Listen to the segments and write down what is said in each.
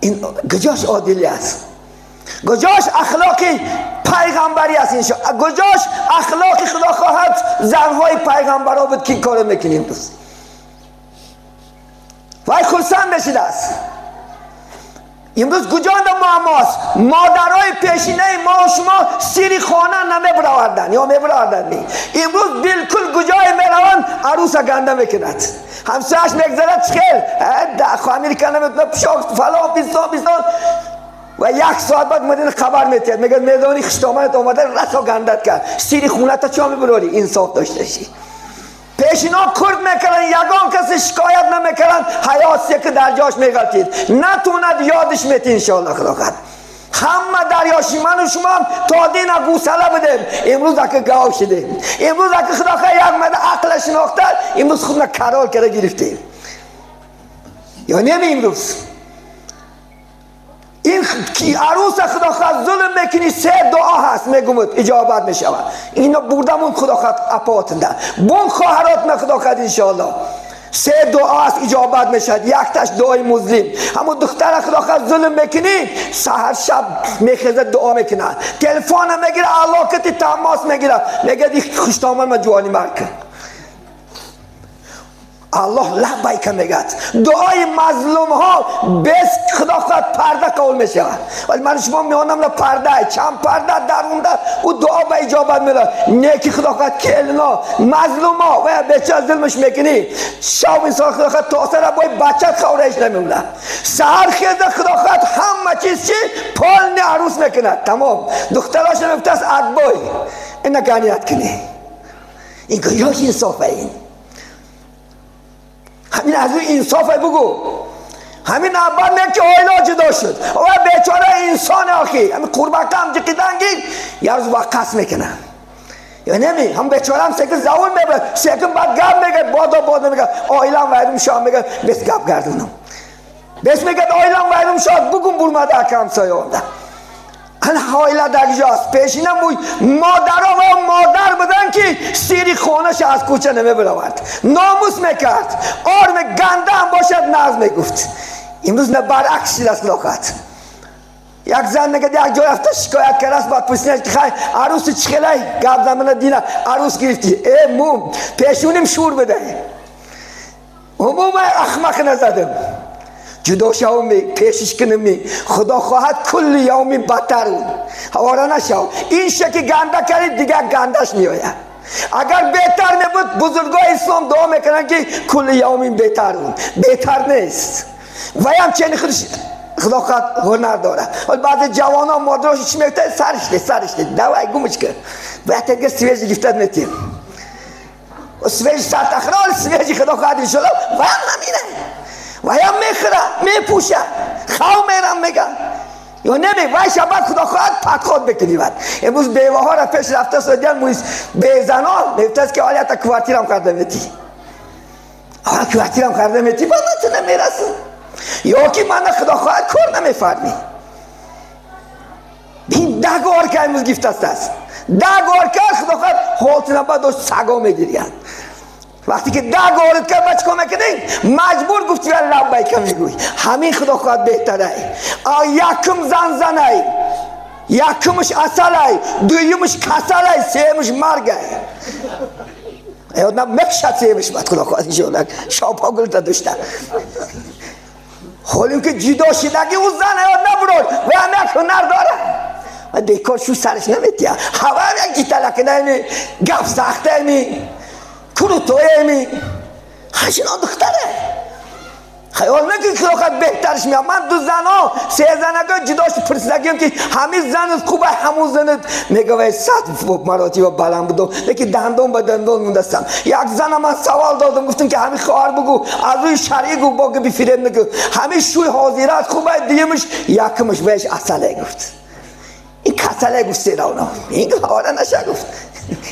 این گجاش عادلی است، گجاش اخلاقی پیغمبری است، گجاش اخلاقی خدا خواهد زنهای پیغمبرها بود که کار میکنیم دوست. وای خرسند بشید است. امروز گجاند معماست، مادرای پیشینه ما و شما سیری خانه نمیبراوردن یا میبراوردن می. امروز بالکل گجای میروند عروس گنده میکند، همسایش میگذارد چخیل امریکا نمیتونه پشاک فلان بیستان و یک ساعت بعد مدین خبر میتید میگه میدانی خشتامنت آمده رسا گندت کرد، سیری خونه تا چا میبراری؟ انصاف داشته شی. پیشینا کرد میکردن، یگان کسی شکایت نمیکردن، حیاتی که در جاش میغلطید نتوند یادش میتی انشاءالله خدا خواهد. همه دریاشی من و شما تا دین گوساله بدیم، امروز اگه گاو شدیم، امروز اگه خدا خواهد یک مده عقل شناخته، امروز خودنا کرال کرده گرفتیم یا نمی. امروز این عروس خدا خواهد ظلم میکنی، 3 دعا هست میگمد اجابت میشود. اینا بردمون خدا خواهد اپاتنده بون خواهرات نه خدا خواهد انشاءالله 3 دعا هست اجابت میشد. یک تاش دعای مظلم، همون دختر خدا خواهد ظلم میکنی سحر شب میخیزه دعا میکنه، تلفن میگیره علاقتی تماس میگیره میگه دی خوشتامن ما جوانی مرکن الله لبیک میگد. دعای مظلوم ها بس خدا خواهد پرده قول میشه. ولی من شما میانم پرده چند پرده درونده او دعا به اجابت میره. نیکی خدا خواهد کلنا مظلوم ها و بچه ظلمش میکنی شب انسان خدا خواهد تاثر باید بچت خورهش نمیمونه. سهر خیزه خدا خواهد همه چیز چی پالنی عروس میکنه. تمام دختراش نمیفته از ادبای این نگانیت کنی. این گیاش انصافه. این همین از اون انصافه بگو. همین اول میگه که آیلا جدا شد و بیچاره انسان آخی همین قربت هم جقیدنگی یه روز وقت میکنه یا نمی هم بیچاره هم سکن زول میبره سکن بعد گم میگه بادا میگه آیلا ویدم شام میگه بس گب گردونم بس میگه آیلا ویدم شاد بگم برمده اکم سایه آمده حایله دگجاست. پیشینه مادر و مادر بودن که سیری خونش از کوچه نمیبرورد، ناموس میکرد، آرم گنده هم باشد ناز میگفت. امروز نه برعکس شده است لاخت. یک زن میگه یک جای رفته شکایت کرده است بعد پرسیدنش که خیلی عروس چخیلی گفت زمانه دینه عروس گرفتی ای موم پیشونیم شور بده موم اخمق نزدم جدا شومی پیشش کنمی خدا خواهد کل یومی بدتر حواره نشو. این شکی گنده کردی دیگه گندش میآید. اگر بهتر نبود بزرگای اسلام دعا میکنن که کل یومی بهتر نیست و همچنین خودش خدا خواهد هنر داره. ولی بعضی جوان ها مادرش چی میگه سرش دوای گمش کرد بهتر که سویج گفتد نتیم و سویج سر تخرال سویج خدا خواهد انشالله و هم نمینه و هم میخوره میپوشه خواه میرم میگن یا نمی وای شبت خدا خواهد پتخواد بکنی. بعد امروز بیوه ها را پیش رفته سودیان مویز به زنان میفتست که آلیتا کوارتیرم کرده میتی آقا کوارتیرم کرده میتی با نتونه میرسون یا که من خدا خواهد کار نمیفرمی. این 10 گوار که امروز گفته است 10 گوار که خدا خواهد حالتنا با دوست سگا میگیرید. وقتی که 10 گوارت کرد بچه کمه کنین مجبور گفتی و لبیک میگوی همین خدا خواهد بهتره. یکم زنه یکمش اصله دویمش کسله سیمش مرگه ایونا مکشت سیمش باید خدا خواهد شده شاپا گلتا داشته حالیم که جدا شدگی اون زن ایونا نبرون و هم یک هنر داره و دیکار شو سرش نمیتیه هوا هم یک جیتا لکنه می گف سخته می کرو توی می خشنان دختره خیال نکنی که خواهد بهترش میاد. من 2 زنها 3 زنگاه جداش پرسیدگیم که همین زن خوبه همون زنت میگه وی 100 مراتب بلند بودم لیکن دندون به دندون موندستم. یک زن من سوال دادم گفتم که همین خواهر بگو از روی شرعی گو با که بفیرم نگو همین شوی حاضرات خوبه دیمش یکمش بهش اصله گفت این کسله گفت سیراونا این حالا نشه گفت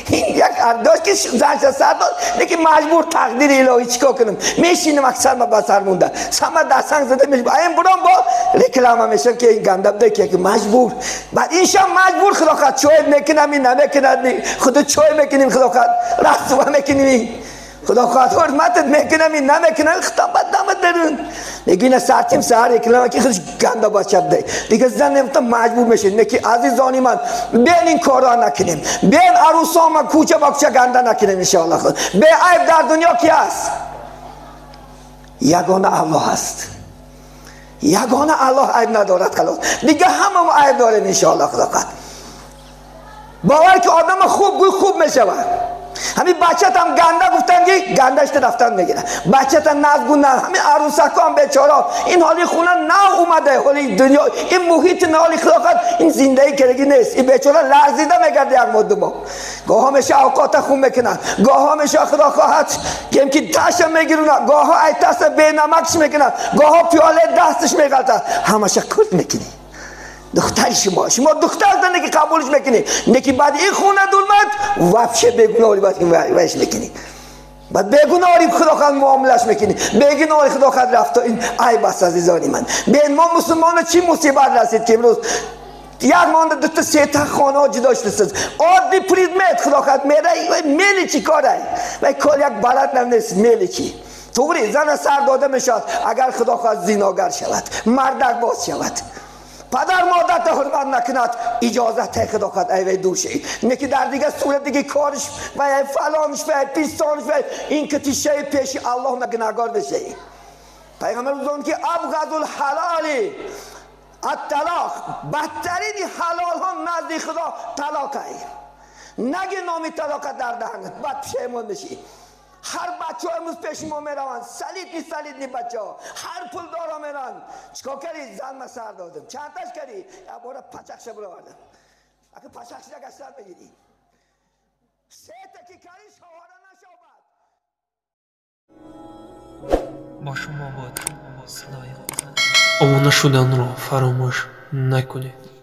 این یک ارداش که زنش سر داد لیکن مجبور تقدیر الهی چیکار کنم میشینم اکثر ما بسر مونده سما دستنگ زده میشه این برام با رکلام میشن که این گنده بده که مجبور بعد این شب مجبور خدا خواهد چای میکنم این نمیکند خدا چای میکنیم خدا خواهد رستوه میکنیم خدا خواهد حرمتت میکنم این نمیکنم خطابت نمیدارون نگینه سرچیم سهر اکلمه که خودش گنده باشد ده دیگه زن نمیتون مجبور میشه نکی عزیزانی من بین این کارا نکنیم بین عروسان من کوچه باکچه گنده نکنیم انشاءالله خود به عیب در دنیا کی هست؟ یگانه الله هست یگانه الله عیب ندارد خلاص دیگه همه عیب داریم انشاءالله خدا خواهد باور که آدم خوب گوی خوب میشود همین بچت هم گنده گفتن که گندهش رفتن میگیره بچت هم نزگون نه همین عروسکا هم بیچارا این حالی خونه نه اومده حالی دنیا این محیط نالی خلاقت این زندگی کرگی نیست این بیچارا لرزیده میگرده یک مدت گاه ها میشه اوقات خون میکنن گاه ها میشه خدا خواهد گیم که تش میگیرونه گاه ها ایتاس به نمکش میکنن گاه ها پیاله دستش میگلده همشه کرد میکنی دختر شما دختر زندگی قبولش میکنی نکی بعد این خونه دولمت وفشه بگناری باید این ویش میکنی بعد بگناری خدا خواهد معاملش میکنی بگناری خدا خواهد رفت این عیب است عزیزانی من بین ما مسلمان چی مصیبت رسید که امروز یک مانده دوتا سیتا خانه ها جدا شده عادی پریزمت خدا خواهد میره میلی چی کاره و کار یک بلد نمیست میلی چی طوری زن سر داده میشد اگر خدا خواهد زیناگر شود مردک باز شود پدر مادرت حرمت نکند اجازت خدا خواهد ایوه دوشی نکی در دیگه صورت دیگه کارش و فلانش و پیستانش و این که تیشه پیشی الله مگنگار بشه پیغمبر بزرگ که ابغض الحلالی الطلاق بدترین حلال ها نزد خدا طلاق نگی نامی طلاق در دهنت بعد پشیمون میشی هر بچه ها امروز پیش ما میروند سلید نی بچه ها هر پول دارا میرن چکا کردی زن ما سر دادم چند تاش کردی یا بارا پچکش بروردم اگه پچکش نگه سر بگیری سه تکی کاری شواره نشود با شما بود صدای خدا. آموزش شدن را فراموش نکنید.